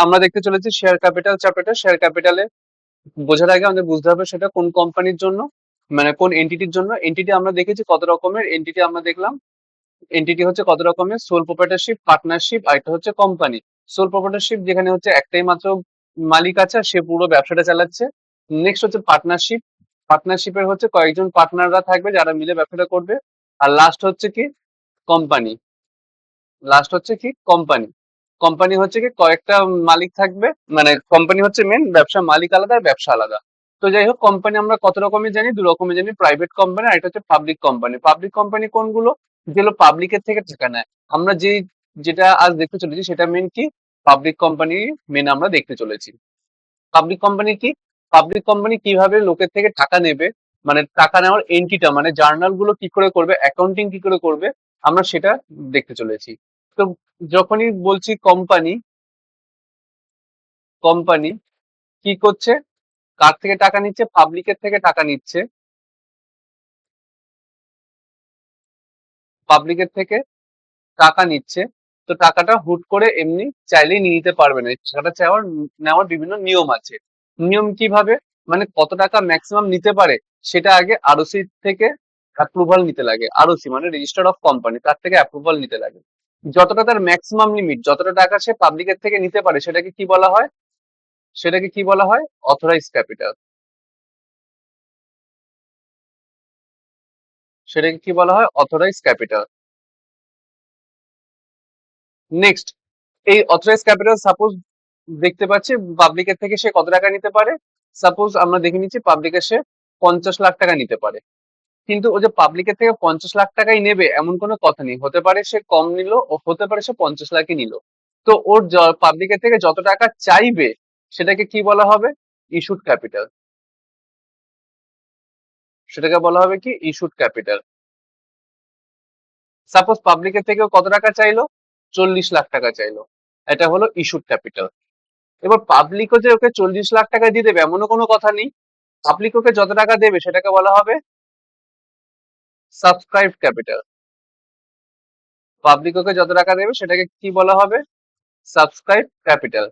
আমরা দেখতে চলেছি শেয়ার ক্যাপিটাল চ্যাপ্টারটা। শেয়ার ক্যাপিটালে বোঝার আগে আমাদের বুঝতে হবে সেটা কোন কোম্পানির জন্য, মানে কোন এন্টিটির জন্য। এন্টিটি আমরা দেখেছি কত রকমের এন্টিটি আমরা দেখলাম। এন্টিটি হচ্ছে কত রকমের: সোল প্রোপ্রাইটারশিপ, পার্টনারশিপ, আর একটা হচ্ছে কোম্পানি। সোল প্রোপ্রাইটারশিপ যেখানে হচ্ছে একটাই মাত্র মালিক আছে আর সে পুরো ব্যবসাটা চালাচ্ছে। নেক্সট হচ্ছে পার্টনারশিপ। পার্টনারশিপের হচ্ছে কয়েকজন পার্টনাররা থাকবে যারা মিলে ব্যবসাটা করবে। আর লাস্ট হচ্ছে কি কোম্পানি। লাস্ট হচ্ছে কি কোম্পানি। কোম্পানি হচ্ছে কি কয়েকটা মালিক থাকবে, মানে কোম্পানি হচ্ছে মেন, ব্যবসা মালিক আলাদা আর ব্যবসা আলাদা। তো যাই হোক, কোম্পানি আমরা কত রকমের জানি, দু রকমের জানি: প্রাইভেট কোম্পানি আর এটা হচ্ছে পাবলিক কোম্পানি। পাবলিক কোম্পানি কোনগুলো? যেগুলো পাবলিকের থেকে টাকা নেয়। আমরা যেটা আজ দেখতে চলেছি সেটা মেন কি, পাবলিক কোম্পানি মেন আমরা দেখতে চলেছি। পাবলিক কোম্পানি কি? পাবলিক কোম্পানি কিভাবে লোকের থেকে টাকা নেবে, মানে টাকা নেওয়ার এন্টিটা, মানে জার্নাল গুলো কি করে করবে, অ্যাকাউন্টিং কি করে করবে, আমরা সেটা দেখতে চলেছি। তো যখনই বলছি কোম্পানি, কোম্পানি কি করছে, কার থেকে টাকা নিচ্ছে? পাবলিকের থেকে টাকা নিচ্ছে। পাবলিকের থেকে টাকা নিচ্ছে। তো টাকাটা হুট করে এমনি চাইলেই নিয়ে নিতে পারবে না। এই টাকাটা চাওয়ার নেওয়ার বিভিন্ন নিয়ম আছে। নিয়ম কিভাবে? মানে কত টাকা ম্যাক্সিমাম নিতে পারে সেটা আগে আরওসি থেকে অ্যাপ্রুভাল নিতে লাগে। আরওসি মানে রেজিস্টার অফ কোম্পানি, তার থেকে অ্যাপ্রুভাল নিতে লাগে। যতটা তার ম্যাক্সিমাম লিমিট, যতটা টাকা সে পাবলিকের থেকে নিতে পারে, সেটাকে কি বলা হয়? সেটাকে কি বলা হয়? Authorize capital. সেটাকে কি বলা হয়? Authorize capital. নেক্সট, এই অথরাইজ ক্যাপিটাল সাপোজ দেখতে পাচ্ছি পাবলিকের থেকে সে কত টাকা নিতে পারে। সাপোজ আমরা দেখে নিচ্ছি পাবলিকের সে 50 লাখ টাকা নিতে পারে। কিন্তু ও যে পাবলিকের থেকে 50 লাখ টাকাই নেবে এমন কোনো কথা নেই, হতে পারে সে কম নিল, ও হতে পারে সে 50 লাখই নিল। তো ওর পাবলিকের থেকে যত টাকা চাইবে সেটাকে কি বলা হবে? Issued capital. সেটাকে বলা হবে কি? Issued capital. সাপোজ পাবলিকের থেকে ও কত টাকা চাইলো? 40 লাখ টাকা চাইলো। এটা হলো ইস্যুড ক্যাপিটাল। এবার পাবলিকও যে ওকে 40 লাখ টাকা দিয়ে দেবে এমনও কোনো কথা নেই। পাবলিক ওকে যত টাকা দেবে সেটাকে বলা হবে সাবস্ক্রাইব ক্যাপিটাল। পাবলিক ওকে যত টাকা দেবে সেটাকে কি বলা হবে? Subscribe capital.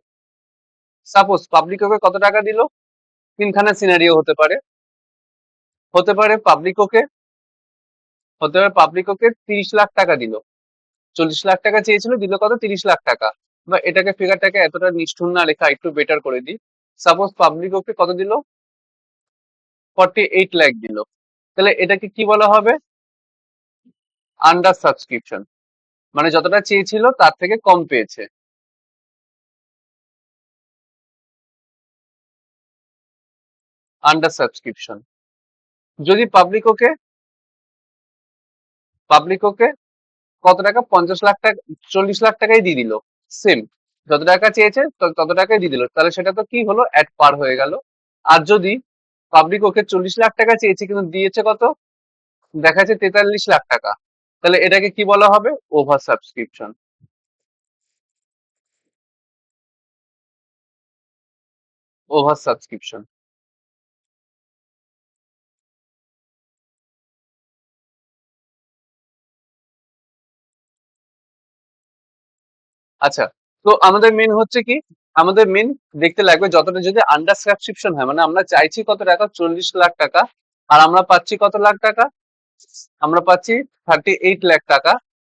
সাপোজ পাবলিক ওকে কত টাকা দিল? তিনখানা সিনারিও হতে পারে। হতে পারে পাবলিক ওকে, হতে পারে পাবলিক ওকে 30 লাখ টাকা দিল। 40 লাখ টাকা চেয়েছিল, দিল কত? 30 লাখ টাকা। বা এটাকে ফিগারটাকে এতটা নিষ্ঠুর না লেখা, একটু বেটার করে দিই। সাপোজ পাবলিক ওকে কত দিল? 48 লাখ দিল। তাহলে এটাকে কি বলা হবে? Under subscription. মানে যতটা চেয়েছিল তার থেকে কম পেয়েছে। Under subscription. যদি পাবলিক ওকে কত টাকা? 50 লাখ টাকা, 40 লাখ টাকাই দিয়ে দিল। সেম, যত টাকা চেয়েছে তত টাকাই দিয়ে দিল, তাহলে সেটা তো কি হলো? অ্যাট পার হয়ে গেল। আর যদি পাবলিক ওকে 40 লাখ টাকা চেয়েছে কিন্তু দিয়েছে কত? দেখা যাচ্ছে 43 লাখ টাকা, তাহলে এটাকে কি বলা হবে? Over subscription. Over subscription. আচ্ছা, তো আমাদের মেন হচ্ছে কি, আমাদের মেন দেখতে লাগবে যতটা যদি আন্ডার সাবস্ক্রিপশন হয়, মানে আমরা চাইছি কত টাকা? 40 লাখ টাকা, আর আমরা পাচ্ছি কত লাখ টাকা? আমরা পাচ্ছি 38 লাখ টাকা।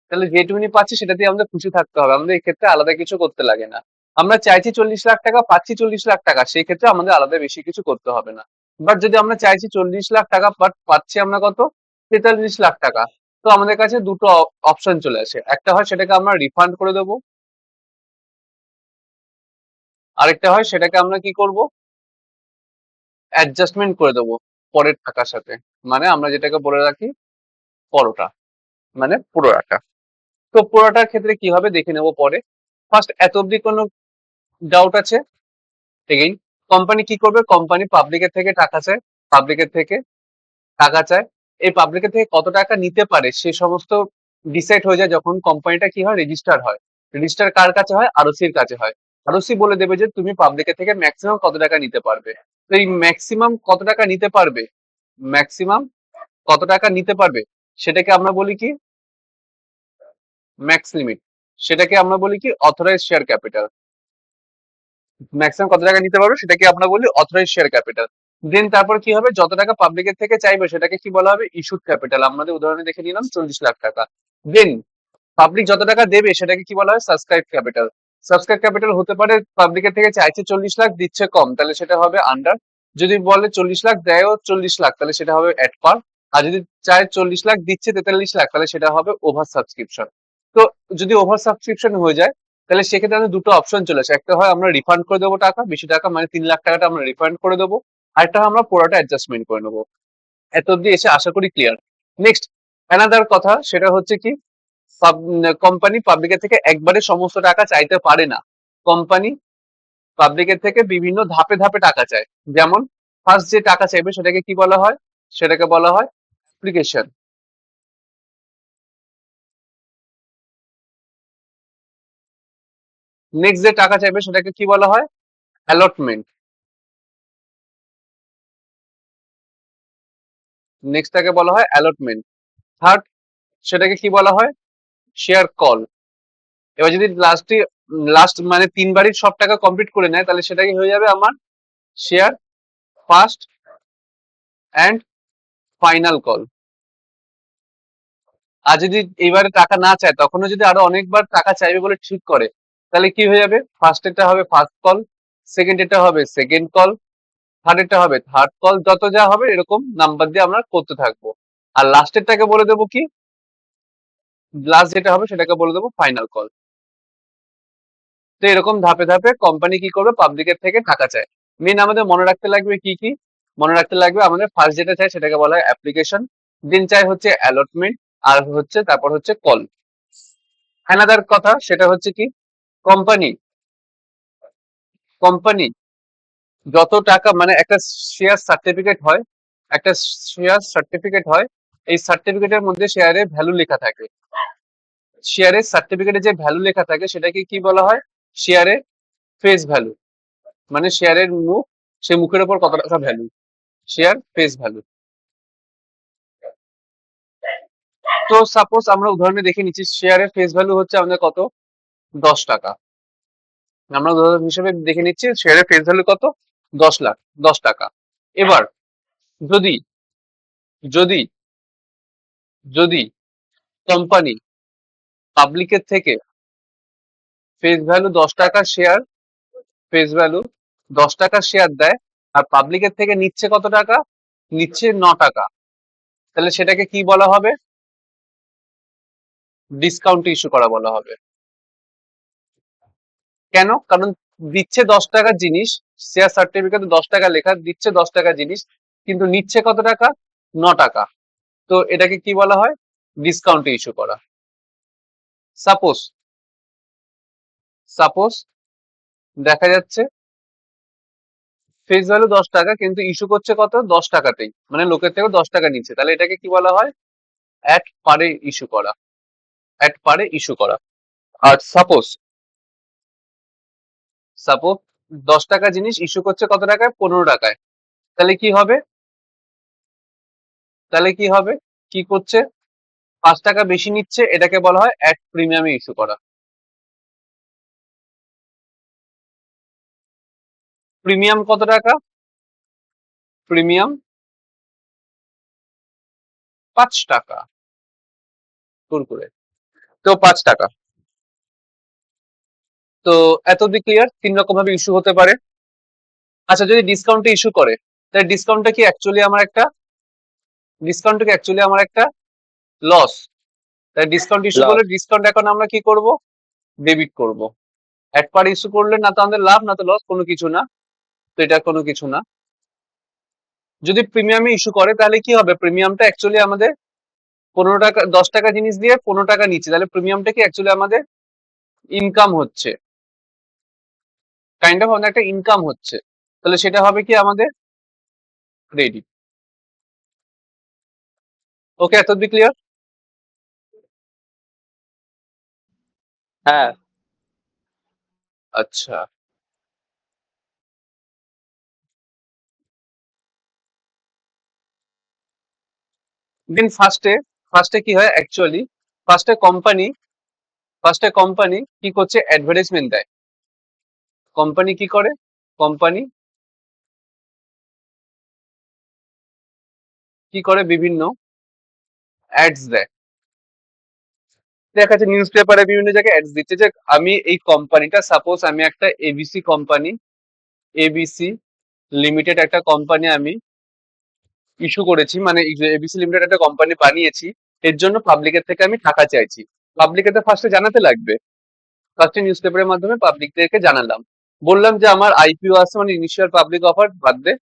তাহলে যেটুকুনি পাচ্ছি সেটা দিয়ে আমাদের খুশি থাকতে হবে, আমাদের এই ক্ষেত্রে আলাদা কিছু করতে লাগে না। আমরা চাইছি 40 লাখ টাকা, পাচ্ছি 40 লাখ টাকা, সেই ক্ষেত্রে আমাদের আলাদা বেশি কিছু করতে হবে না। বাট যদি আমরা চাইছি 40 লাখ টাকা, বাট পাচ্ছি আমরা কত? 43 লাখ টাকা, তো আমাদের কাছে দুটো অপশন চলে আসে। একটা হয় সেটাকে আমরা রিফান্ড করে দেবো, আরেকটা হয় সেটাকে আমরা কি করব? অ্যাডজাস্টমেন্ট করে দেবো পরের টাকার সাথে। মানে আমরা যেটাকে বলে রাখি পরোটা, মানে পুরোটা। তো পুরোটার ক্ষেত্রে কি হবে দেখে নেবো পরে। ফার্স্ট, এত অব্দি কোনো ডাউট আছে? এগেইন, কোম্পানি কি করবে? কোম্পানি পাবলিকের থেকে টাকা চায়। পাবলিকের থেকে টাকা চায়। এই পাবলিকের থেকে কত টাকা নিতে পারে সে সমস্ত ডিসাইড হয়ে যায় যখন কোম্পানিটা কি হয়? রেজিস্টার হয়। রেজিস্টার কার কাছে হয়? আরওসির কাছে হয়। আরওসি বলে দেবে যে তুমি পাবলিকের থেকে ম্যাক্সিমাম কত টাকা নিতে পারবে। তো এই ম্যাক্সিমাম কত টাকা নিতে পারবে, ম্যাক্সিমাম কত টাকা নিতে পারবে, সেটাকে আমরা বলি কি? Max limit. সেটাকে আমরা বলি কি? Authorize share capital. ম্যাক্সিমাম কত টাকা নিতে পারবে সেটাকে আমরা বলি অথরাইজ শেয়ার ক্যাপিটাল। দেন তারপর কি হবে, যত টাকা পাবলিকের থেকে চাইবে সেটাকে কি বলা হবে, ইস্যুড ক্যাপিটাল। আমাদের উদাহরণে দেখে নিলাম 40 লাখ টাকা। দেন পাবলিক যত টাকা দেবে সেটাকে কি বলা হয়, সাবস্ক্রাইব ক্যাপিটাল। সাবস্ক্রাইব ক্যাপিটাল হতে পারে পাবলিকের থেকে চাইছে 40 লাখ, দিচ্ছে কম, তাহলে সেটা হবে আন্ডার। যদি বলে 40 লাখ দেয়ও 40 লাখ, তাহলে সেটা হবে এট পার। আর যদি চায় 40 লাখ দিচ্ছে 43 লাখ, তাহলে সেটা হবে ওভার সাবস্ক্রিপশন। তো যদি ওভার সাবস্ক্রিপশন হয়ে যায়, তাহলে সেক্ষেত্রে আমাদের দুটো অপশন চলে আসে। একটা হয় আমরা রিফান্ড করে দেবো টাকা, বেশি টাকা মানে 3 লাখ টাকাটা আমরা রিফান্ড করে দেবো। আরেকটা আমরা পুরোটা অ্যাডজাস্টমেন্ট করে নেবো। এত অব্দি এসে আশা করি ক্লিয়ার। নেক্সট অ্যানাদার কথা, সেটা হচ্ছে কি, কোম্পানি পাবলিকের থেকে একবারে সমস্ত টাকা চাইতে পারে না। কোম্পানি পাবলিকের থেকে বিভিন্ন ধাপে ধাপে টাকা চায়। যেমন ফার্স্ট যে টাকা চাইবে সেটাকে কি বলা হয়, সেটাকে বলা হয় অ্যাপ্লিকেশন। নেক্সট যে টাকা চাইবে সেটাকে কি বলা হয়, অ্যালটমেন্ট। নেক্সট টাকে বলা হয় অ্যালটমেন্ট। থার্ড সেটাকে কি বলা হয়, শেয়ার কল। এবার যদি লাস্ট মানে 3বারই সব টাকা কমপ্লিট করে নেয়, তাহলে সেটাকে হয়ে যাবে আমার share first and final call. আর যদি এইবারে টাকা না চায়, তখনও যদি আরো অনেকবার টাকা চাইবে বলে ঠিক করে, তাহলে কি হয়ে যাবে, ফার্স্ট এটা হবে ফার্স্ট কল, সেকেন্ড এটা হবে সেকেন্ড কল, থার্ড এটা হবে থার্ড কল, যত যা হবে এরকম নাম্বার দিয়ে আমরা করতে থাকবো। আর লাস্টেরটাকে বলে দেবো কি, লাস্ট যেটা হবে সেটাকে বলে দেবো ফাইনাল কল। তো এরকম ধাপে ধাপে কোম্পানি কি করবে, পাবলিকের থেকে টাকা চায়। মেন আমাদের মনে রাখতে লাগবে কি কি, মনে রাখতে লাগবে আমাদের ফার্স্ট যেটা চাই সেটাকে বলা হয় অ্যাপ্লিকেশন, দেন চাই হচ্ছে অ্যালটমেন্ট, আর হচ্ছে তারপর হচ্ছে কল। অ্যানাদার কথা সেটা হচ্ছে কি, কোম্পানি কোম্পানি যত টাকা মানে একটা শেয়ার সার্টিফিকেট হয়, একটা শেয়ার সার্টিফিকেট হয়, এই সার্টিফিকেটের মধ্যে শেয়ারের ভ্যালু লেখা থাকে। শেয়ারের সার্টিফিকেটে যে ভ্যালু লেখা থাকে সেটাকে কি বলা হয়, শেয়ারের ফেস ভ্যালু। মানে শেয়ারের মুখ, সে মুখের উপর কত টাকা ভ্যালু, শেয়ার ফেস ভ্যালু। তো সাপোজ আমরা উদাহরণে দেখে নিচ্ছি, শেয়ারের ফেস ভ্যালু হচ্ছে আমাদের কত, 10 টাকা। আমরা উদাহরণ হিসেবে দেখে নিচ্ছি শেয়ারের ফেস ভ্যালু কত, 10 লাখ, 10 টাকা। এবার যদি যদি যদি কোম্পানি পাবলিকের থেকে ফেস ভ্যালু 10 টাকার শেয়ার, ফেস ভ্যালু 10 টাকার শেয়ার দেয়, আর পাবলিকের থেকে নিচ্ছে কত টাকা, নিচ্ছে 9 টাকা, তাহলে সেটাকে কি বলা হবে, ডিসকাউন্ট ইস্যু করা বলা হবে। কেন, কারণ দিচ্ছে 10 টাকার জিনিস, শেয়ার সার্টিফিকেট 10 টাকা লেখা, দিচ্ছে 10 টাকা জিনিস, কিন্তু নিচ্ছে কত টাকা, 9 টাকা। তো এটাকে কি বলা হয়, ডিসকাউন্ট ইস্যু করা। সাপোজ সাপোজ দেখা যাচ্ছে ফেস ভ্যালু 10 টাকা, কিন্তু ইস্যু করছে কত, 10 টাকাতেই, মানে লোকের থেকে 10 টাকা নিচ্ছে, তাহলে এটাকে কি বলা হয়, অ্যাট পারে ইস্যু করা, অ্যাট পারে ইস্যু করা। আর সাপোজ সাপোজ 10 টাকা জিনিস ইস্যু করছে কত টাকায়, 15 টাকায়, তাহলে কি হবে, তাহলে কি হবে, কি করছে, 5 টাকা বেশি নিচ্ছে, এটাকে বলা হয় অ্যাট প্রিমিয়ামে ইস্যু করা। প্রিমিয়াম কত টাকা, প্রিমিয়াম 5 টাকা, কুরকুরে, তো 5 টাকা। তো এত অব্দি ক্লিয়ার, 3 রকম ভাবে ইস্যু হতে পারে। আচ্ছা, যদি ডিসকাউন্টে ইস্যু করে, তাহলে ডিসকাউন্টটা কি অ্যাকচুয়ালি আমার একটা লস। তাই ডিসকাউন্ট ইস্যু করলে লস। ডিসকাউন্ট এখন আমরা কি করব, ডেবিট করব। অ্যাট পার ইস্যু করলে না তো আমাদের লাভ না তো লস, কোনো কিছু না। তো এটা কোনো কিছু না। যদি প্রিমিয়ামে ইস্যু করে তাহলে কি হবে, প্রিমিয়ামটা অ্যাকচুয়ালি আমাদের 15 টাকা, 10 টাকা জিনিস দিয়ে 15 টাকা নিচ্ছে, তাহলে প্রিমিয়ামটা কি অ্যাকচুয়ালি আমাদের ইনকাম হচ্ছে, কাইন্ড অফ আমাদের একটা ইনকাম হচ্ছে, তাহলে সেটা হবে কি আমাদের ক্রেডিট। ওকে, এত ক্লিয়ার। হ্যাঁ। আচ্ছা, দেন ফার্স্টে কি হয় অ্যাকচুয়ালি, ফার্স্টে কোম্পানি ফার্স্টে কোম্পানি কি করছে, অ্যাডভার্টাইজমেন্ট দেয়। কোম্পানি কি করে? কোম্পানি কি করে? বিভিন্ন অ্যাডস দেয়। দেখা যাচ্ছে নিউজ পেপারে বিভিন্ন জায়গায় অ্যাডস দিচ্ছে যে আমি এই কোম্পানিটা, সাপোজ আমি একটা এবিসি কোম্পানি, এবিসি লিমিটেড একটা কোম্পানি আমি ইস্যু করেছি, মানে এবিসি লিমিটেড একটা কোম্পানি বানিয়েছি, এর জন্য পাবলিকের থেকে আমি টাকা চাইছি। পাবলিকে তো ফার্স্টে জানাতে লাগবে, ফার্স্টে নিউজ পেপারের মাধ্যমে পাবলিকদেরকে জানালাম, বললাম যে আমার আইপিও আছে, মানে ইনিশিয়াল পাবলিক অফার বাদ দে,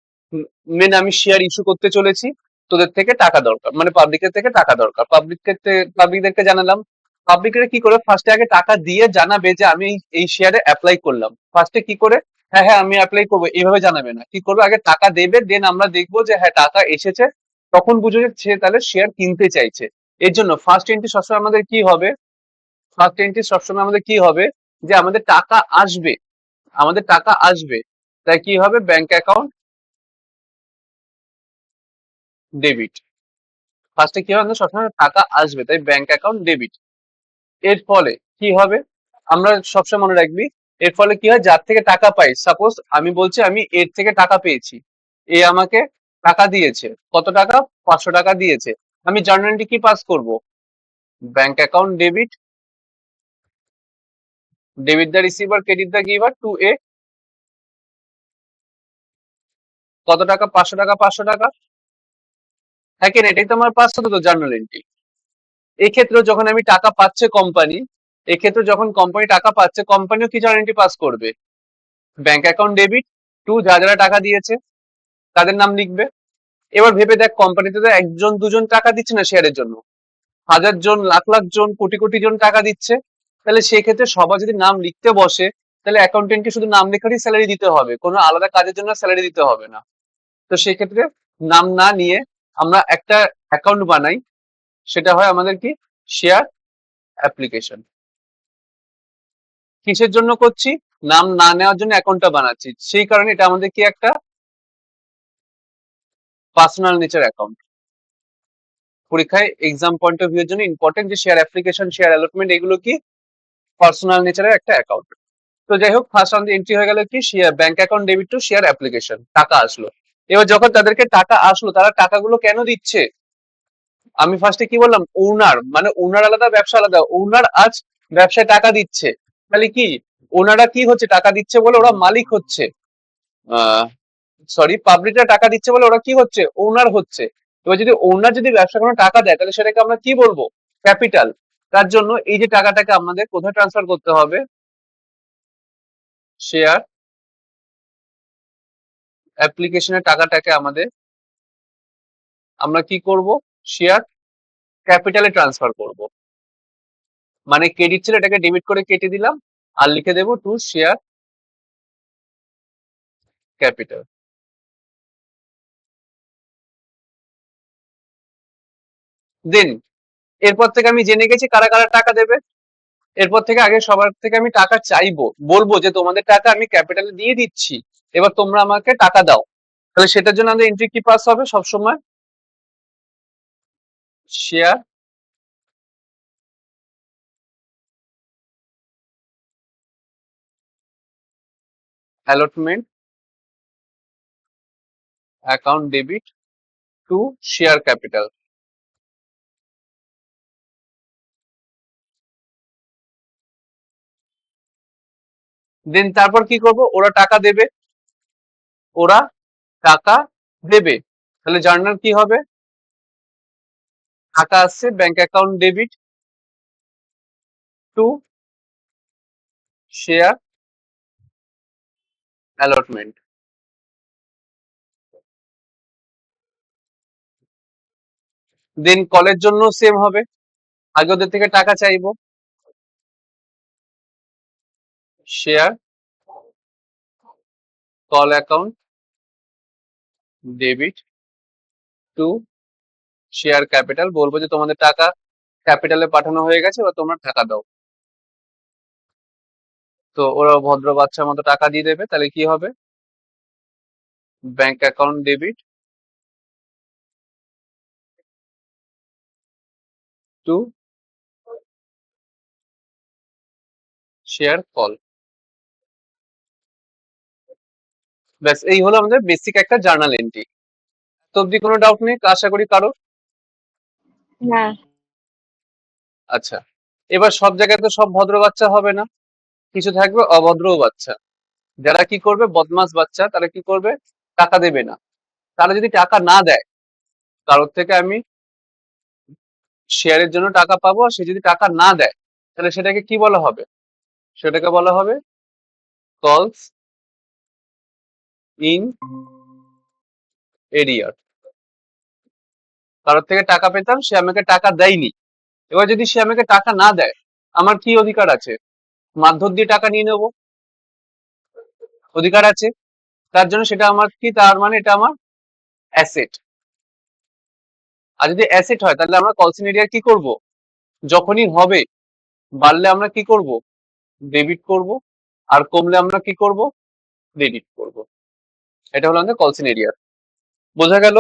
মেন আমি শেয়ার ইস্যু করতে চলেছি, তোদের থেকে টাকা দরকার, মানে পাবলিকের থেকে টাকা দরকার। পাবলিকদেরকে জানালাম। পাবলিকের কি করে? ফার্স্টে আগে টাকা দিয়ে জানাবে যে আমি এই শেয়ারে অ্যাপ্লাই করলাম। ফার্স্টে কি করে? হ্যাঁ হ্যাঁ আমি অ্যাপ্লাই করবো এইভাবে জানাবে না, কি করবে? আগে টাকা দেবে, দেন আমরা দেখবো যে হ্যাঁ টাকা এসেছে, তখন বুঝো যে সে তাহলে শেয়ার কিনতে চাইছে। এর জন্য ফার্স্ট এন্ট্রি সবসময় আমাদের কি হবে? ফার্স্ট এন্ট্রি সবসময় আমাদের কি হবে? যে আমাদের টাকা আসবে, আমাদের টাকা আসবে, তাই কি হবে? Bank account debit. ফার্স্টে কি হবে? আমাদের সবসময় টাকা আসবে, তাই ব্যাংক অ্যাকাউন্ট ডেবিট। এর ফলে কি হবে? আমরা সবসময় মনে রাখবি, এর ফলে কি হয়? যার থেকে টাকা পাই, সাপোজ আমি বলছি আমি এর থেকে টাকা পেয়েছি, এ আমাকে টাকা দিয়েছে, কত টাকা? 500 টাকা দিয়েছে। আমি জার্নালটি কি পাস করব? Bank account debit, debit the receiver, credit the giver to a, কত টাকা? 500 টাকা, 500 টাকা। হ্যাঁ কেন? এটাই তো আমার 500 তো জার্নাল এন্ট্রি। এক্ষেত্রে যখন আমি টাকা পাচ্ছে কোম্পানি, এক্ষেত্রে যখন কোম্পানি টাকা পাচ্ছে, কোম্পানিও কি জার্নাল এন্ট্রি পাস করবে? ব্যাংক অ্যাকাউন্ট ডেবিট টু যারা টাকা দিয়েছে তাদের নাম লিখবে। এবার ভেবে দেখ, কোম্পানিতে তো একজন দুজন টাকা দিচ্ছে না শেয়ারের জন্য, হাজার জন, লাখ লাখ জন, কোটি কোটি জন টাকা দিচ্ছে। তাহলে সেক্ষেত্রে সবাই যদি নাম লিখতে বসে, তাহলে অ্যাকাউন্টেন্টকে শুধু নাম লেখারই স্যালারি দিতে হবে, কোনো আলাদা কাজের জন্য স্যালারি দিতে হবে না। তো সেক্ষেত্রে নাম না নিয়ে আমরা একটা অ্যাকাউন্ট বানাই, সেটা হয় আমাদের কি? Share application. কিসের জন্য করছি? নাম না নেওয়ার জন্য অ্যাকাউন্টটা বানাচ্ছি, সেই কারণে এটা আমাদের কি একটা পার্সোনাল নেচার অ্যাকাউন্ট। পরীক্ষায় এক্সাম পয়েন্ট অফ ভিউর জন্য ইম্পর্টেন্ট যে শেয়ার অ্যাপ্লিকেশন, শেয়ার অ্যালটমেন্ট, এগুলো কি? পার্সোনাল নেচারের একটা অ্যাকাউন্ট। তো যাই হোক, ফার্স্ট আমাদের এন্ট্রি হয়ে গেল কি? Share bank account debit to share application, টাকা আসলো। এবার যখন তাদেরকে টাকা আসলো, তারা টাকাগুলো কেন দিচ্ছে? আমি ফার্স্টে কি বললাম? ওনার, মানে ওনার আলাদা ব্যবসা আলাদা, ওনার আজ ব্যবসায় টাকা দিচ্ছে, তাহলে কি ওনারা কি হচ্ছে? টাকা দিচ্ছে বলে ওরা মালিক হচ্ছে, সরি পাবলিকরা টাকা দিচ্ছে বলে ওরা কি হচ্ছে? ওনার হচ্ছে। এবার যদি ওনার যদি ব্যবসা কোনো টাকা দেয়, তাহলে সেটাকে আমরা কি বলবো? ক্যাপিটাল। তার জন্য এই যে টাকাটাকে আমাদের কোথায় ট্রান্সফার করতে হবে? শেয়ার অ্যাপ্লিকেশনের টাকাটাকে আমাদের আমরা কি করব? শেয়ার ক্যাপিটালে ট্রান্সফার করব। মানে ক্রেডিট ছিল, এটাকে ডেবিট করে কেটে দিলাম, আর লিখে দেবো টু শেয়ার ক্যাপিটাল। দেন এরপর থেকে আমি জেনে গেছি কারা কারা টাকা দেবে। এরপর থেকে আগে সবার থেকে আমি টাকা চাইবো, বলবো যে তোমাদের টাকা আমি ক্যাপিটালে দিয়ে দিচ্ছি, এবার তোমরা আমাকে টাকা দাও। তাহলে সেটার জন্য আমাদের এন্ট্রি কি পাস হবে সবসময়? Share allotment account debit to share capital. Then তারপর কি করব? ওরা টাকা দেবে, ওরা টাকা দেবে, তাহলে জার্নাল কি হবে? টাকা আসছে, bank account debit to share allotment. Then কলের জন্য সেম হবে, আগে ওদের থেকে টাকা চাইবো, share call account debit to share capital, বলবো যে তোমাদের টাকা ক্যাপিটালে পাঠানো হয়ে গেছে, বা তোমরা টাকা দাও। তো ওরা ভদ্র বাচ্চার মতো টাকা দিয়ে দেবে, তাহলে কি হবে? Bank account debit to share call. ব্যাস এই হলো আমাদের বেসিক একটা জার্নাল এন্ট্রি। তো অব্দি কোনো ডাউট নেই আশা করি কারো। না। আচ্ছা, এবার সব জায়গায় তো সব ভদ্র বাচ্চা হবে না, কিছু থাকবে অভদ্রও বাচ্চা। যারা কি করবে, বদমাস বাচ্চা, তারা কি করবে, টাকা দেবে না। তারা যদি টাকা না দেয়, কারোর থেকে আমি শেয়ারের জন্য টাকা পাবো, আর সে যদি টাকা না দেয়, তাহলে সেটাকে কি বলা হবে? সেটাকে বলা হবে কলস ইন এরিয়ার। কারোর থেকে টাকা পেতাম, সে আমাকে টাকা দেয়নি, এবার যদি সে আমাকে টাকা না দেয়, আমার কি অধিকার আছে? মারধর দিয়ে টাকা নিয়ে নেবো, অধিকার আছে। তার জন্য সেটা আমার কি, তার মানে এটা আমার অ্যাসেট। আর যদি অ্যাসেট হয়, তাহলে আমরা কলসিন এরিয়ার কি করব, যখনই হবে বাড়লে আমরা কি করব, ডেবিট করব, আর কমলে আমরা কি করব, ক্রেডিট করব। এটা হলো আমাদের কলসিন এরিয়ার। বোঝা গেল?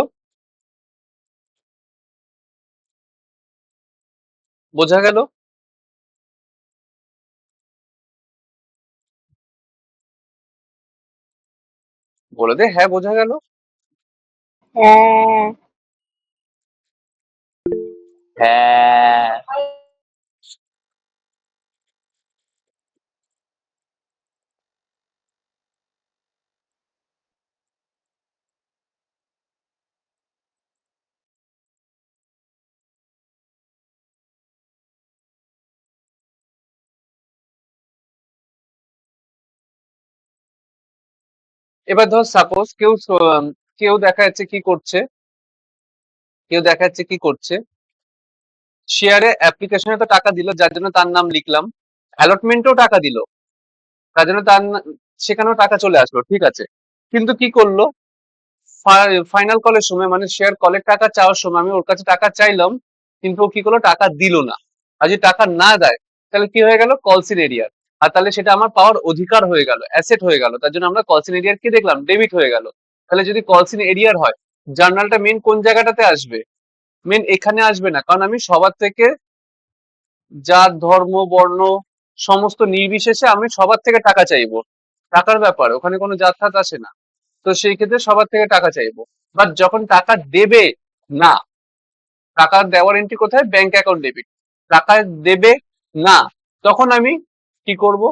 বোঝা গেল? বলে দে হ্যাঁ বোঝা গেল। হ্যাঁ। হ্যাঁ। এবার ধর সাপোজ কেউ দেখা যাচ্ছে কি করছে, কেউ দেখা যাচ্ছে কি করছে, শেয়ারে অ্যাপ্লিকেশনে তো টাকা দিল, যার জন্য তার নাম লিখলাম, অ্যালটমেন্টেও টাকা দিল, তার জন্য সেখানেও টাকা চলে আসলো, ঠিক আছে। কিন্তু কি করলো, ফাইনাল কলের সময়, মানে শেয়ার কলের টাকা চাওয়ার সময় আমি ওর কাছে টাকা চাইলাম, কিন্তু ও কি করলো, টাকা দিল না। আর যদি টাকা না দেয়, তাহলে কি হয়ে গেল, কলসিন এরিয়ার। আর তাহলে সেটা আমার পাওয়ার অধিকার হয়ে গেল, অ্যাসেট হয়ে গেল, তার জন্য আমরা কলসিন এরিয়ার কি দেখলাম, ডেবিট হয়ে গেল। তাহলে যদি কলসিন এরিয়ার হয়, জার্নালটা মেন কোন জায়গাটাতে আসবে, মেন এখানে আসবে না, কারণ আমি সবার থেকে, জাত ধর্ম বর্ণ সমস্ত নির্বিশেষে আমি সবার থেকে টাকা চাইবো। টাকার ব্যাপার, ওখানে কোনো জাত থাত আসে না। তো সেই ক্ষেত্রে সবার থেকে টাকা চাইবো। বাট যখন টাকা দেবে না, টাকা দেওয়ার এন্ট্রি কোথায়, ব্যাংক অ্যাকাউন্ট ডেবিট। টাকা দেবে না, তখন আমি কি করব,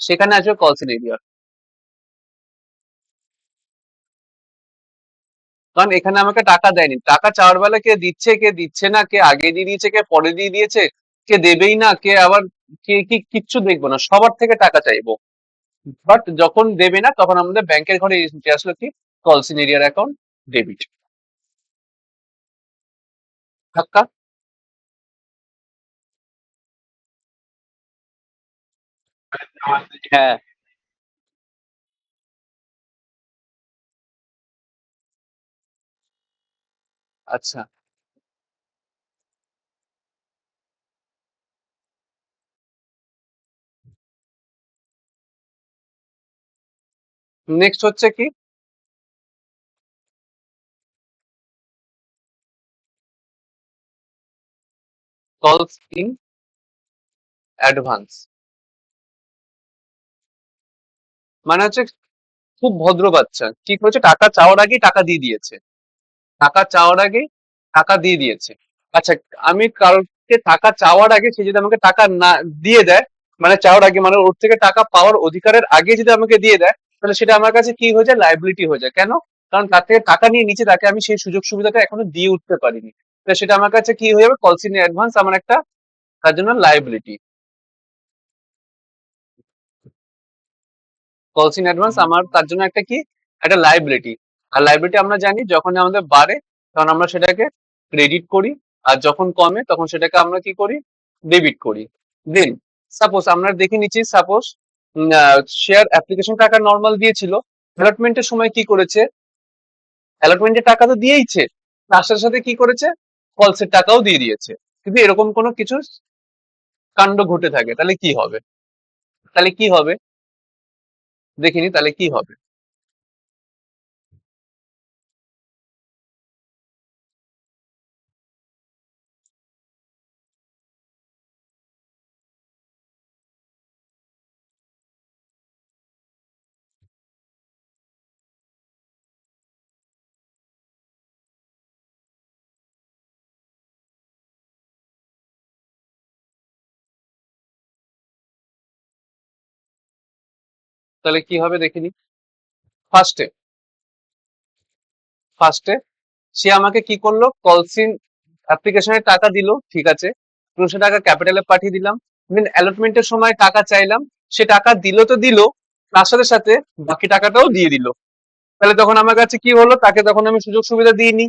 সেখানে আসবে কলসিন এরিয়া। কারণ এখানে আমাকে টাকা দেয়নি, টাকা চাওয়ার বেলা কে দিচ্ছে কে দিচ্ছে না, কে আগে দিয়ে দিয়েছে কে পরে দিয়ে দিয়েছে, কে দেবেই না, কে আবার কে কি, কিচ্ছু দেখবো না, সবার থেকে টাকা চাইবো। বাট যখন দেবে না, তখন আমাদের ব্যাংকের ঘরে এসে আসলো কি, কলসিন এরিয়ার অ্যাকাউন্ট ডেবিট। ধাক্কা। হ্যাঁ। আচ্ছা, নেক্সট হচ্ছে কি, কলস ইন অ্যাডভান্স। মানে হচ্ছে খুব ভদ্র বাচ্চা কি করেছে, টাকা চাওয়ার আগেই টাকা দিয়ে দিয়েছে, টাকা চাওয়ার আগে টাকা দিয়ে দিয়েছে। আচ্ছা, আমি কাউকে টাকা চাওয়ার আগে সে যদি আমাকে টাকা না দিয়ে দেয়, মানে চাওয়ার আগে, মানে ওর থেকে টাকা পাওয়ার অধিকারের আগে যদি আমাকে দিয়ে দেয়, তাহলে সেটা আমার কাছে কি হয়ে যায়, লাইবিলিটি হয়ে যায়। কেন? কারণ তার থেকে টাকা নিয়ে নিচে, তাকে আমি সেই সুযোগ সুবিধাটা এখনো দিয়ে উঠতে পারিনি। তো সেটা আমার কাছে কি হয়ে যাবে, কলসিন অ্যাডভান্স আমার একটা, তার জন্য লাইবিলিটি। কলস ইন অ্যাডভান্স আমার তার জন্য একটা কি, একটা লাইবিলিটি। আর লাইবিলিটি আমরা জানি যখন আমাদের বাড়ে, তখন আমরা সেটাকে ক্রেডিট করি, আর যখন কমে তখন সেটাকে আমরা কি করি, ডেবিট করি। দেন সাপোজ আমরা দেখে নিচ্ছি, সাপোজ শেয়ার অ্যাপ্লিকেশন টাকা নর্মাল দিয়েছিল, অ্যালটমেন্টের সময় কি করেছে, অ্যালটমেন্টের টাকা তো দিয়েইছে, তার সাথে সাথে কি করেছে, কলসের টাকাও দিয়ে দিয়েছে। কিন্তু এরকম কোনো কিছু কাণ্ড ঘটে থাকে, তাহলে কি হবে, তাহলে কি হবে, দেখিনি তাহলে কি হবে। তাহলে কি হবে দেখিনি। ফার্স্টে ফার্স্টে সে আমাকে কি করলো, কলসিন অ্যাপ্লিকেশনের টাকা দিল, ঠিক আছে, 200 টাকা ক্যাপিটালে পাঠিয়ে দিলাম। দেন অ্যালটমেন্টের সময় টাকা চাইলাম, সে টাকা দিল তো দিল, তার সাথে সাথে বাকি টাকাটাও দিয়ে দিল। তাহলে তখন আমার কাছে কি হলো, তাকে তখন আমি সুযোগ সুবিধা দিইনি,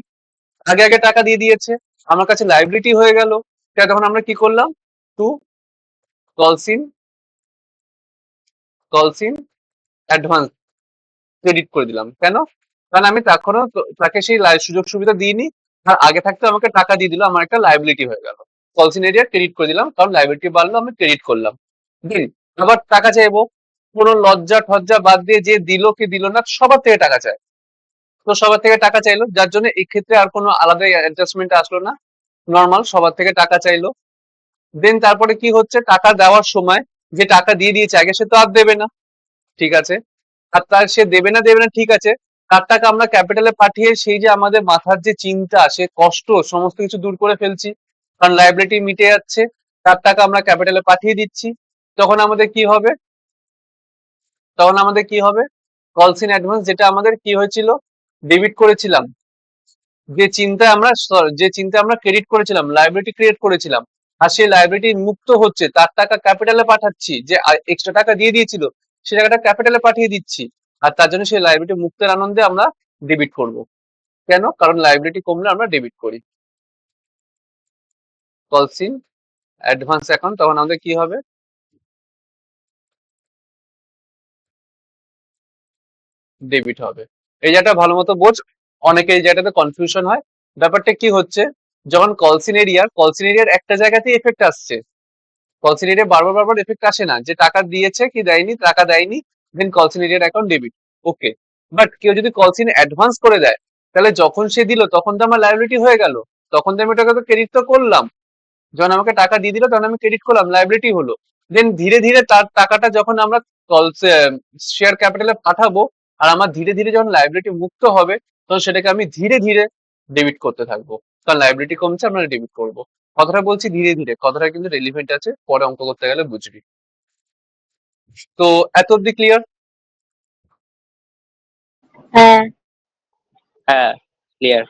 আগে আগে টাকা দিয়ে দিয়েছে, আমার কাছে লাইবিলিটি হয়ে গেল। তাহলে তখন আমরা কি করলাম, টু কলসিন কলসিন অ্যাডভান্স ক্রেডিট করে দিলাম। কেন? কারণ আমি তখনও তাকে সেই সুযোগ সুবিধা দিইনি, আর আগে থাকতে আমাকে টাকা দিয়ে দিল, আমার একটা লাইবিলিটি হয়ে গেল। কলসিন এরিয়া ক্রেডিট করে দিলাম, কারণ লাইবিলিটি বাড়লো, আমি ক্রেডিট করলাম। দিন, আবার টাকা চাইবো, কোনো লজ্জা ঠজ্জা বাদ দিয়ে যে দিল কি দিল না, সবার থেকে টাকা চায়। তো সবার থেকে টাকা চাইলো, যার জন্য এই ক্ষেত্রে আর কোনো আলাদা অ্যাডজাস্টমেন্ট আসলো না, নর্মাল সবার থেকে টাকা চাইলো। দেন তারপরে কি হচ্ছে, টাকা দেওয়ার সময় যে টাকা দিয়ে দিয়েছে আগে, সে তো আর দেবে না, ঠিক আছে। আর তার সে দেবে না ঠিক আছে, তার টাকা আমরা ক্যাপিটালে পাঠিয়ে সেই যে আমাদের মাথার যে চিন্তা, সে কষ্ট, সমস্ত কিছু দূর করে ফেলছি, কারণ লাইবিলিটি মিটে যাচ্ছে, তার টাকা আমরা ক্যাপিটালে পাঠিয়ে দিচ্ছি। তখন আমাদের কি হবে, তখন আমাদের কি হবে, কলস ইন অ্যাডভান্স যেটা আমাদের কি হয়েছিল, ডেবিট করেছিলাম, যে চিন্তায় আমরা ক্রেডিট করেছিলাম, লাইবিলিটি ক্রিয়েট করেছিলাম, আর সেই লাইবিলিটি মুক্ত হচ্ছে, তার টাকা ক্যাপিটালে পাঠাচ্ছি, যে এক্সট্রা টাকা দিয়ে দিয়েছিল সে টাকাটা ক্যাপিটালে পাঠিয়ে দিচ্ছি, আর তার জন্য সেই লাইবিলিটি মুক্তের আনন্দে আমরা ডেবিট করব। কেন? কারণ লাইবিলিটি কমলে আমরা ডেবিট করি। কলসিন অ্যাডভান্স এখন তখন আমাদের কি হবে, ডেবিট হবে। এই জায়গাটা ভালো মতো বোঝ, অনেকে এই জায়গাটাতে কনফিউশন হয়। ব্যাপারটা কি হচ্ছে, যখন কলসিন এরিয়ার একটা জায়গাতেই এফেক্ট আসছে, কলসিন এরিয়া বারবার বারবার এফেক্ট আসে না, যে টাকা দিয়েছে কি দেয়নি, টাকা দেয়নি, দেন কলসিন এরিয়ার অ্যাকাউন্ট ডেবিট, ওকে। বাট কেউ যদি কলসিন অ্যাডভান্স করে দেয়, তাহলে যখন সে দিল তখন তো আমার লাইবিলিটি হয়ে গেল, তখন তো আমি ওটাকে তো ক্রেডিট তো করলাম, যখন আমাকে টাকা দিয়ে দিল তখন আমি ক্রেডিট করলাম, লাইবিলিটি হলো। দেন ধীরে ধীরে তার টাকাটা যখন আমরা শেয়ার ক্যাপিটালে পাঠাবো, আর আমার ধীরে ধীরে যখন লাইবিলিটি মুক্ত হবে, তখন সেটাকে আমি ধীরে ধীরে ডেবিট করতে থাকবো, কারণ লাইবিলিটি কমছে, আমরা ডেবিট করবো। কথাটা বলছি ধীরে ধীরে, কথাটা কিন্তু রেলিভেন্ট আছে, পরে অঙ্ক করতে গেলে বুঝবি। তো এত অব্দি ক্লিয়ার? হ্যাঁ। হ্যাঁ, ক্লিয়ার।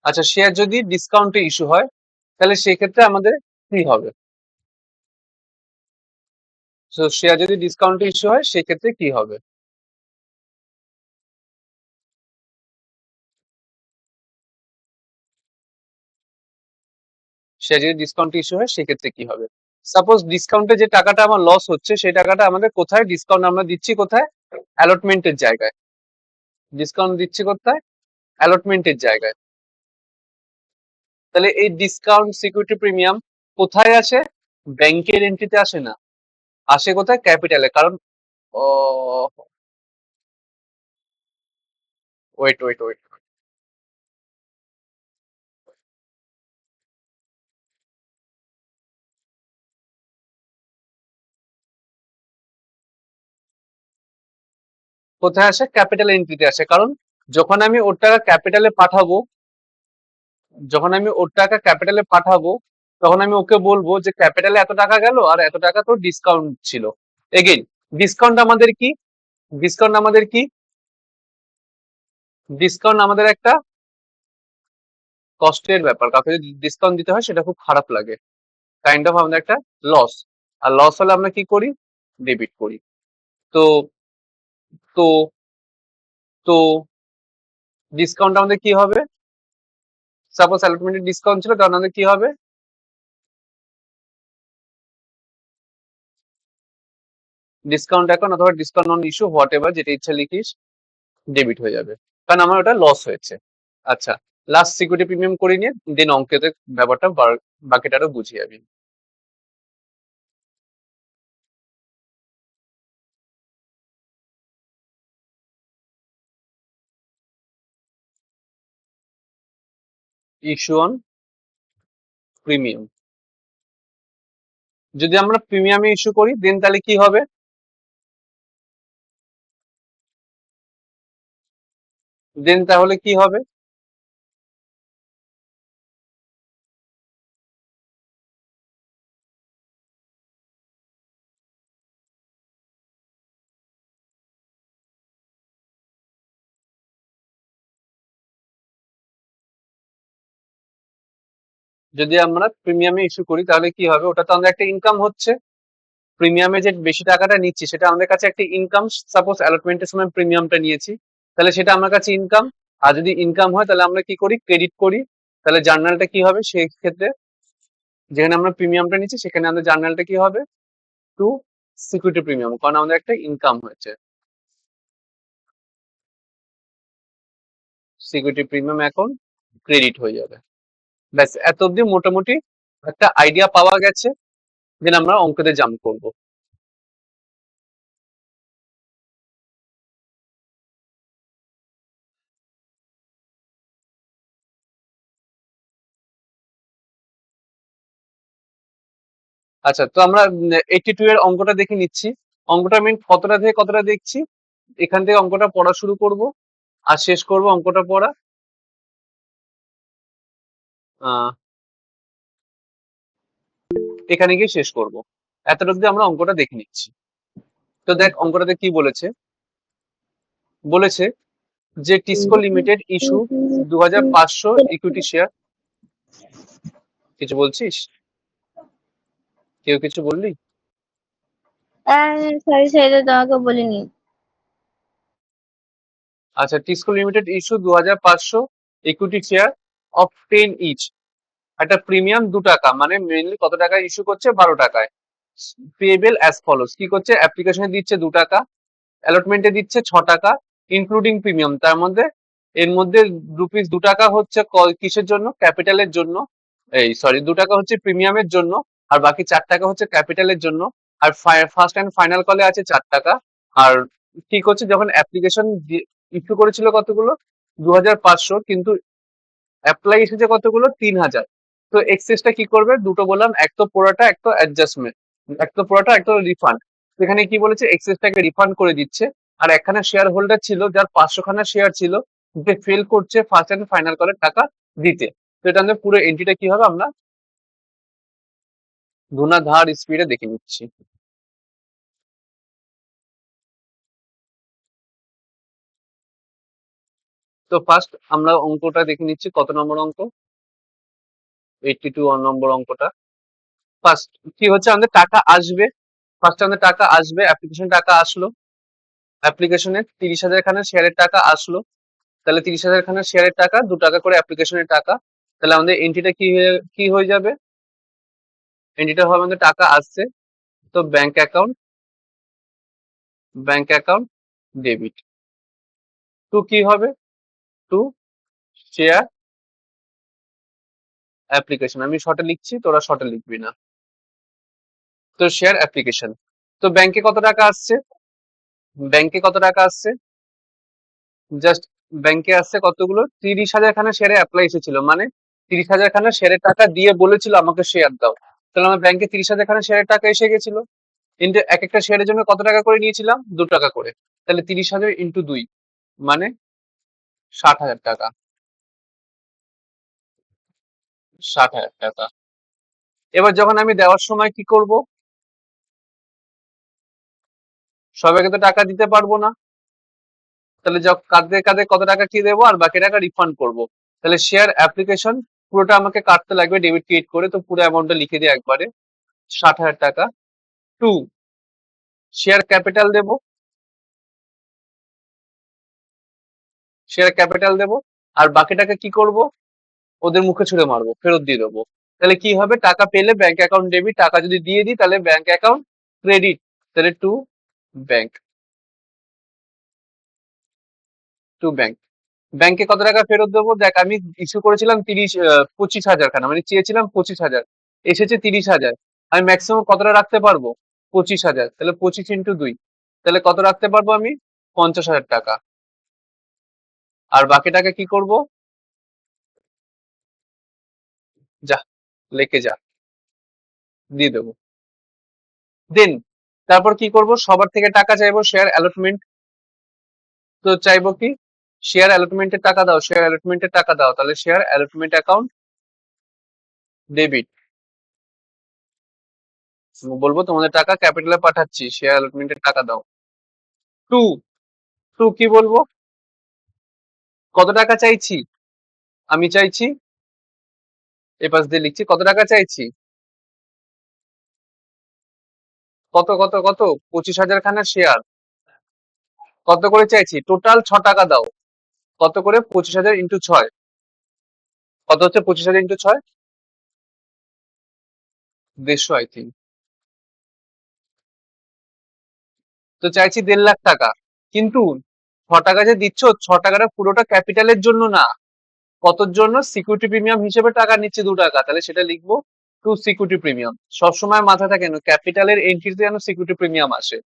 আচ্ছা, শেয়ার যদি ডিসকাউন্টে ইস্যু হয়, তাহলে সেক্ষেত্রে আমাদের কি হবে? তো শেয়ার যদি ডিসকাউন্টে ইস্যু হয় সেক্ষেত্রে কি হবে? শেয়ার যদি ডিসকাউন্টে ইস্যু হয় সেক্ষেত্রে কি হবে? সাপোজ ডিসকাউন্টে যে টাকাটা আমার লস হচ্ছে, সেই টাকাটা আমাদের কোথায় ডিসকাউন্ট আমরা দিচ্ছি, কোথায়? অ্যালটমেন্টের জায়গায়। ডিসকাউন্ট দিচ্ছি কোথায়? অ্যালটমেন্টের জায়গায়। তাহলে এই ডিসকাউন্ট সিকিউরিটি প্রিমিয়াম কোথায় আসে? ব্যাংকের এন্ট্রিতে আসে না, আসে কোথায়? ক্যাপিটালে। কারণ ওয়েট ওয়েট ওয়েট, কোথায় আসে? ক্যাপিটাল এন্ট্রিতে আসে। কারণ যখন আমি ওর টাকা ক্যাপিটালে পাঠাবো, যখন আমি ওর টাকা ক্যাপিটালে পাঠাবো, তখন আমি ওকে বলবো যে ক্যাপিটালে এত টাকা গেল, আর এত টাকা তো ডিসকাউন্ট ছিল। এগেইন, ডিসকাউন্ট আমাদের কি? ডিসকাউন্ট আমাদের কি? ডিসকাউন্ট আমাদের একটা কষ্টের ব্যাপার, কাউকে যদি ডিসকাউন্ট দিতে হয় সেটা খুব খারাপ লাগে, কাইন্ড অফ আমাদের একটা লস। আর লস হলে আমরা কি করি? ডেবিট করি। তো তো তো ডিসকাউন্ট আমাদের কি হবে? সাপোজ অ্যালটমেন্টের ডিসকাউন্ট ছিল, তখন আমাদের কি হবে? ডিসকাউন্ট অ্যাকাউন্ট অথবা discount on issue, what ever, যেটা ইচ্ছা লিখিস, ডেবিট হয়ে যাবে, কারণ আমার ওটা লস হয়েছে। আচ্ছা, লাস্ট সিকিউরিটি প্রিমিয়াম করে নিয়ে দেন অঙ্কেতে ব্যাপারটা বাকিটারও বুঝিয়ে যাবি। Issue on premium. যদি আমরা প্রিমিয়ামে ইস্যু করি দেন তাহলে কি হবে, তাহলে কি হবে, যদি আমরা প্রিমিয়ামে ইস্যু করি তাহলে কি হবে, ওটা তো আমাদের একটা ইনকাম হচ্ছে। প্রিমিয়ামে যে বেশি টাকাটা নিচ্ছি সেটা আমাদের কাছে একটা ইনকাম। সাপোজ অ্যালটমেন্টের সময় প্রিমিয়ামটা নিয়েছি, তাহলে সেটা আমার কাছে ইনকাম। আর যদি ইনকাম হয় তাহলে আমরা কি করি, ক্রেডিট করি। তাহলে জার্নালটা কি হবে সেই ক্ষেত্রে, যেখানে আমরা প্রিমিয়ামটা নিচ্ছি সেখানে আমাদের জার্নালটা কি হবে, টু সিকিউরিটি প্রিমিয়াম, কারণ আমাদের একটা ইনকাম হয়েছে। সিকিউরিটি প্রিমিয়াম এখন ক্রেডিট হয়ে যাবে। ব্যাস এত অব্দি মোটামুটি একটা আইডিয়া পাওয়া গেছে, দেন আমরা অঙ্কতে জাম্প করব। আচ্ছা, তো আমরা 82 এর অঙ্কটা দেখে নিচ্ছি। অঙ্কটা আমি কতটা থেকে কতটা দেখছি, এখান থেকে অঙ্কটা পড়া শুরু করব আর শেষ করব অঙ্কটা পড়া। আহ, এখানে গিয়ে শেষ করব। এতটা অব্দি আমরা অঙ্কটা দেখে নিচ্ছি। তো দেখ অঙ্কটাতে কি বলেছে, বলেছে যে TISCO limited issue 2500 equity share. কিছু বলছিস, কেউ কিছু বললি? সরি সরি, তোমাকে বলিনি। আচ্ছা, TISCO limited issue 2500 equity share of 10 each. একটা প্রিমিয়াম 2 টাকা, মানে মেইনলি কত টাকা ইস্যু করছে, 12 টাকায়। পেয়েবল অ্যাজ ফলোস, কি করছে, অ্যাপ্লিকেশনে দিচ্ছে 2 টাকা, অ্যালটমেন্টে দিচ্ছে 6 টাকা ইনক্লুডিং প্রিমিয়াম। তার মধ্যে এর মধ্যে রুপিস 2 টাকা হচ্ছে কিসের জন্য, ক্যাপিটালের জন্য। এই সরি, 2 টাকা হচ্ছে প্রিমিয়ামের জন্য, আর বাকি 4 টাকা হচ্ছে ক্যাপিটালের জন্য। আর ফার্স্ট এন্ড ফাইনাল কলে আছে 4 টাকা। আর কি করছে, যখন অ্যাপ্লিকেশন ইস্যু করেছিল কতগুলো, 2500, কিন্তু অ্যাপ্লাই এসেছে কতগুলো, 3000। তো এক্সেসটা কি করবে, দুটো বললাম, এক তো পুরোটা, এক তো অ্যাডজাস্টমেন্ট, এক তো পুরোটা, এক তো রিফান্ড। সেখানে কি বলেছে, এক্সেসটাকে রিফান্ড করে দিচ্ছে। আর একখানা শেয়ার হোল্ডার ছিল যার 500 খানা শেয়ার ছিল, যে ফেল করছে ফার্স্ট এন্ড ফাইনাল কলের টাকা দিতে। তো এটা আমাদের পুরো এন্ট্রিটা কি হবে, আমরা ধুনাধার স্পিডে দেখে নিচ্ছি। তো ফার্স্ট আমরা অঙ্কটা দেখে নিচ্ছি, কত নম্বর অঙ্ক, 82 নম্বর অঙ্কটা। ফার্স্ট কি হচ্ছে, আমাদের টাকা আসবে, ফার্স্ট আমাদের টাকা আসবে, অ্যাপ্লিকেশন টাকা আসলো, অ্যাপ্লিকেশনে 30,000 খানা শেয়ারের টাকা আসলো। তাহলে 30,000 খানা শেয়ারের টাকা, 2 টাকা করে অ্যাপ্লিকেশনের টাকা। তাহলে আমাদের এন্ট্রিটা কি হয়ে যাবে, এন্ট্রিটা হবে আমাদের টাকা আসছে, তো ব্যাংক অ্যাকাউন্ট ডেবিট। টু কি হবে, টু শেয়ার অ্যাপ্লিকেশন। আমি শর্টে লিখছি, তোরা শর্টে লিখবি না। তো শেয়ার অ্যাপ্লিকেশন, তো ব্যাংকে কত টাকা আসছে, ব্যাংকে কত টাকা আসছে, জাস্ট ব্যাংকে আসছে কতগুলো, 30,000 খানা শেয়ারে অ্যাপ্লাই এসেছিল, মানে 30,000 খানা শেয়ারের টাকা দিয়ে বলেছিল আমাকে শেয়ার দাও। তাহলে আমার ব্যাংকে 30,000 খানা শেয়ারের টাকা এসে গেছিল। কিন্তু এক একটা শেয়ারের জন্য কত টাকা করে নিয়েছিলাম, 2 টাকা করে। তাহলে 30,000 ইন্টু 2 মানে 60,000 টাকা, 60,000 টাকা। এবার যখন আমি দেওয়ার সময় কি করব, সবাইকে তো টাকা দিতে পারবো না, তাহলে কাঁদতে কাঁদতে কত টাকা কি দেবো আর বাকি টাকা রিফান্ড করব। তাহলে শেয়ার অ্যাপ্লিকেশন পুরোটা আমাকে কাটতে লাগবে ডেবিট ক্রেডিট করে, তো পুরো অ্যামাউন্টটা লিখে দিই একবারে, 60,000 টাকা। টু শেয়ার ক্যাপিটাল দেবো, শেয়ার ক্যাপিটাল দেবো, আর বাকি টাকা কি করব, ওদের মুখে ছুড়ে মারবো, ফেরত দিয়ে দেবো। তাহলে কি হবে, টাকা পেলে ব্যাংক অ্যাকাউন্ট ডেবিট, টাকা যদি দিয়ে দিই তাহলে ব্যাংক অ্যাকাউন্ট ক্রেডিট। তাহলে ব্যাংক টু ব্যাংক ব্যাংকে কত টাকা ফেরত দেবো, দেখ আমি ইস্যু করেছিলাম 25,000 খানা, মানে চেয়েছিলাম 25,000, এসেছে 30,000। আমি ম্যাক্সিমাম কতটা রাখতে পারবো, 25,000। তাহলে 25 ইন্টু 2, তাহলে কত রাখতে পারবো আমি, 50,000 টাকা। আর বাকি টাকা কি করব, যা লিখে যা, দিয়ে দেবো। দেন তারপর কি করব, সবার থেকে টাকা চাইবো, শেয়ার অ্যালটমেন্ট। তো চাইবো কি, শেয়ার অ্যালটমেন্টের টাকা দাও, শেয়ার অ্যালটমেন্টের টাকা দাও, তাহলে শেয়ার অ্যালটমেন্ট অ্যাকাউন্ট ডেবিট। বলবো তোমাদের টাকা ক্যাপিটালে পাঠাচ্ছি, শেয়ার অ্যালটমেন্টের টাকা দাও। টু, টু কি বলবো, কত টাকা চাইছি, আমি চাইছি, এ পাশ দিয়ে লিখছি কত টাকা চাইছি, কত কত কত 25,000 খানা শেয়ার, কত করে চাইছি, টোটাল 6 টাকা দাও, কত করে 25,000 ইন্টু 6, কত হচ্ছে 25,000 ইন্টু 6, 150 আই থিঙ্ক। তো চাইছি 1.5 লাখ টাকা, কিন্তু 6 টাকা যে দিচ্ছ, 6 টাকাটা পুরোটা ক্যাপিটালের জন্য না, কতর জন্য, সিকিউরিটি প্রিমিয়াম হিসেবে টাকা নিচ্ছে 2 টাকা, তাহলে সেটা লিখবো টু সিকিউরিটি প্রিমিয়াম। সবসময় মাথা থাকে কেন, ক্যাপিটালের এন্ট্রিতে যেন সিকিউরিটি প্রিমিয়াম আসে,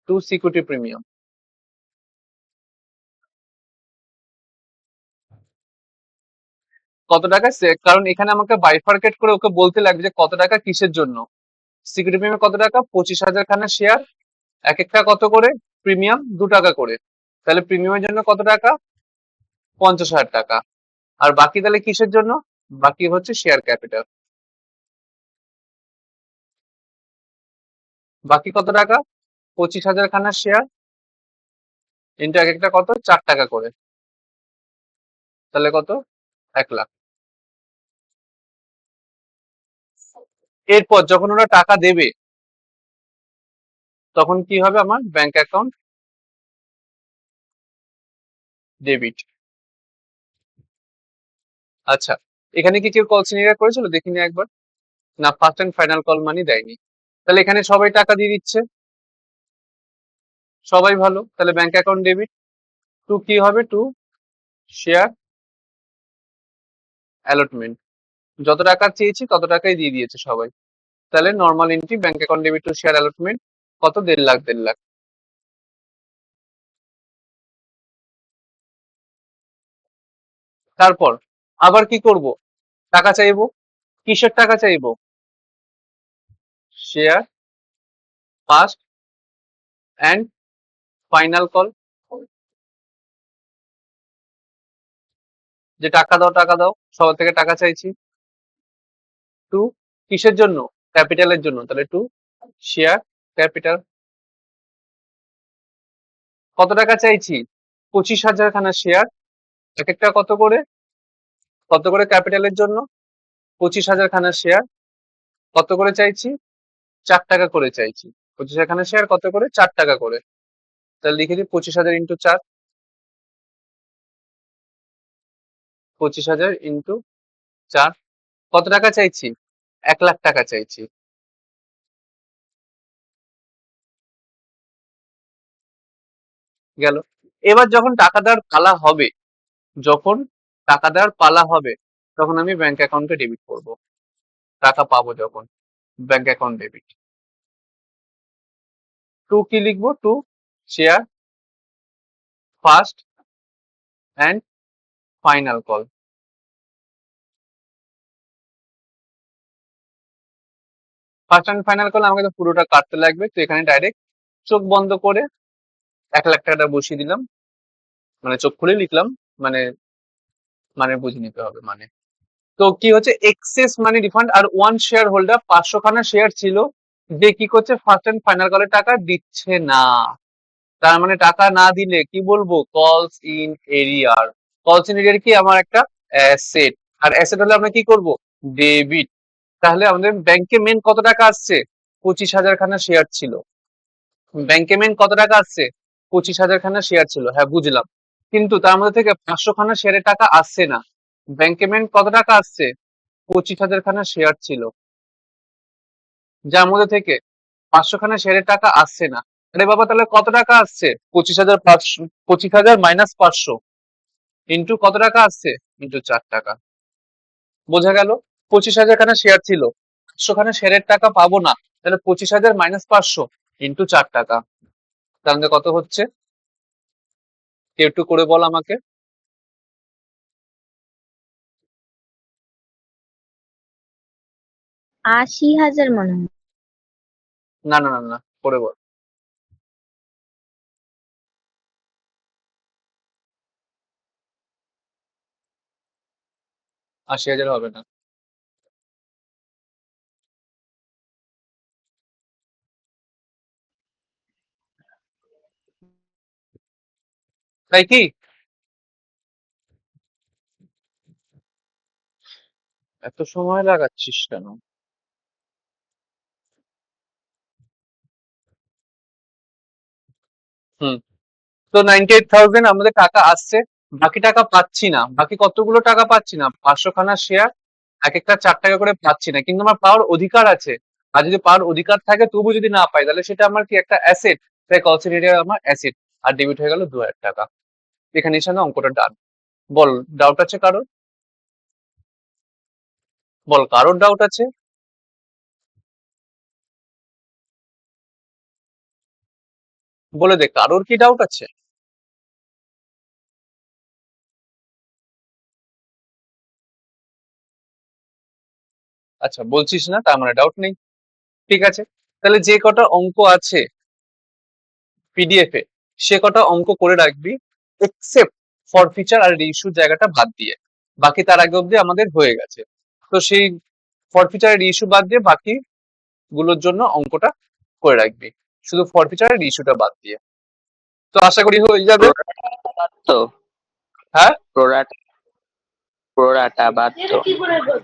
টু সিকিউরিটি প্রিমিয়াম। কত টাকা কারণ এখানে আমাকে বাইফার্কেট করে ওকে বলতে লাগবে যে কত টাকা কিসের জন্য। সিকিউরিটি প্রিমিয়াম কত টাকা, 25,000 খানা শেয়ার, এক একটা কত করে, প্রিমিয়াম 2 টাকা করে, তাহলে প্রিমিয়ামের জন্য কত টাকা, 50,000 টাকা। আর বাকি তাহলে কিসের জন্য, বাকি হচ্ছে শেয়ার ক্যাপিটাল। বাকি কত টাকা, 25,000 খানা শেয়ার ইন্টু এক একটা কত, 4 টাকা করে, তাহলে কত, 1 লাখ। এরপর যখন ওরা টাকা দেবে, তখন কি হবে, আমার ব্যাংক অ্যাকাউন্ট ডেবিট। আচ্ছা, এখানে কি কেউ কল সিনিয়র করেছিল দেখিনি একবার, না ফার্স্ট এন্ড ফাইনাল কল মানি দেয়নি, তাহলে এখানে সবাই টাকা দিয়ে দিচ্ছে, সবাই ভালো, তাহলে ব্যাংক অ্যাকাউন্ট ডেবিট। টু কি হবে, টু শেয়ার অ্যালটমেন্ট, যত টাকা চেয়েছি তত টাকাই দিয়ে দিয়েছে সবাই, তাহলে normal entry bank account debit to share allotment, কত, 1.5 লাখ 1.5 লাখ। তারপর আবার কি করব, টাকা চাইবো, কিসের টাকা চাইবো, share first and final call, যে টাকা দাও টাকা দাও, সবার থেকে টাকা চাইছি। টু কিসের জন্য, ক্যাপিটালের জন্য, তাহলে টু শেয়ার ক্যাপিটাল। কত টাকা চাইছি, 25,000 খানা শেয়ার, এক একটা কত করে, কত করে ক্যাপিটালের জন্য, 25,000 খানা শেয়ার, কত করে চাইছি, 4 টাকা করে চাইছি, 25,000 খানা শেয়ার কত করে, 4 টাকা করে, তাহলে লিখে দিই 25,000 ইন্টু 4, 25,000 ইন্টু 4, কত টাকা চাইছি, 1 লাখ টাকা চাইছি। গেল। এবার যখন টাকা দেওয়ার পালা হবে, যখন টাকা দেওয়ার পালা হবে, তখন আমি ব্যাংক অ্যাকাউন্টে ডেবিট করব, টাকা পাবো যখন, ব্যাংক অ্যাকাউন্ট ডেবিট। টু কি লিখবো, to share first and final call. First and final call আমাকে তো পুরোটা কাটতে লাগবে, তো এখানে ডাইরেক্ট চোখ বন্ধ করে 1 লাখ টাকাটা বসিয়ে দিলাম, মানে চোখ খুলে লিখলাম, মানে মানে বুঝে নিতে হবে মানে। তো কি হচ্ছে, এক্সেস মানে রিফান্ড, আর ওয়ান শেয়ার হোল্ডার 500 খানা শেয়ার ছিল, যে কি করছে, ফার্স্ট অ্যান্ড ফাইনাল কলের টাকা দিচ্ছে না, তার মানে টাকা না দিলে কি বলবো, কলস ইন এরিয়ার। কলস ইন এরিয়ার কি, আমার একটা অ্যাসেট, আর অ্যাসেট হলে আমরা কি করব, ডেবিট। তাহলে আমাদের ব্যাংকে মেন কত টাকা আসছে, 25,000 খানা শেয়ার ছিল, ব্যাংকে মেন কত টাকা আসছে, 25,000 খানা শেয়ার ছিল, হ্যাঁ বুঝলাম, কিন্তু তার মধ্যে থেকে 500 খানা শেয়ারের টাকা আসছে না, ব্যাংকে মেন কত টাকা আসছে, 25,000 খানা শেয়ার ছিল, যার মধ্যে থেকে 500 খানা শেয়ারের টাকা আসছে না। আরে বাবা, তাহলে কত টাকা আসছে, 25,500, 25,000 মাইনাস 500 ইন্টু কত টাকা আসছে, ইন্টু 4 টাকা। বোঝা গেল, 25,000 খানা শেয়ার ছিল, 500 খানা শেয়ারের টাকা পাবো না, তাহলে 25,000 মাইনাস 500 ইন্টু 4 টাকা, তাহলে কত হচ্ছে, কেউ একটু করে বল আমাকে। 80,000 মনে হয়। না না না না, পরে বল। 80,000 হবে না। তাই কি? এত সময় লাগাচ্ছিস কেন? হুম। তো 98,000 আমাদের টাকা আসছে, বাকি টাকা পাচ্ছি না। বাকি কতগুলো টাকা পাচ্ছি না? 500 খানা শেয়ার, এক একটা 4 টাকা করে পাচ্ছি না, কিন্তু আমার পাওয়ার অধিকার আছে। আর যদি পাওয়ার অধিকার থাকে তবু যদি না পাই, তাহলে সেটা আমার কি একটা অ্যাসেট? তাই কলসের এরিয়া আমার অ্যাসেট। আর ডেবিট হয়ে গেল 2,000 টাকা। এখানে এসে না অঙ্কটা ডান। বল, ডাউট আছে কারোর? বল, কারোর ডাউট আছে? বলে দে, কারোর কি ডাউট আছে? আচ্ছা, বলছিস না, তার মানে ডাউট নেই। ঠিক আছে, তাহলে যে কটা অঙ্ক আছে পিডিএফ এ, সে কটা অঙ্ক করে রাখবি, এক্সেপ্ট ফর ফিচার আর রিইস্যুর জায়গাটা বাদ দিয়ে। বাকি তার আগে অব্দি আমাদের হয়ে গেছে। তো সেই ফর ফিচার আর ইস্যু বাদ দিয়ে বাকি গুলোর জন্য অঙ্কটা করে রাখবি, শুধু ফর ফিচার আর ইস্যুটা বাদ দিয়ে। তো আশা করি হয়ে যাবে। তো হ্যাঁ প্রোডাক্ট প্রোডাটা বাদ তো।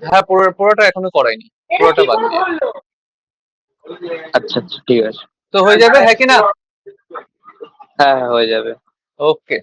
হ্যাঁ, পুরোটা এখনো করাইনি, পুরোটা বাদ দিয়ে। আচ্ছা আচ্ছা, ঠিক আছে। তো হয়ে যাবে, হ্যাঁ কি না? হ্যাঁ হ্যাঁ, হয়ে যাবে। ওকে।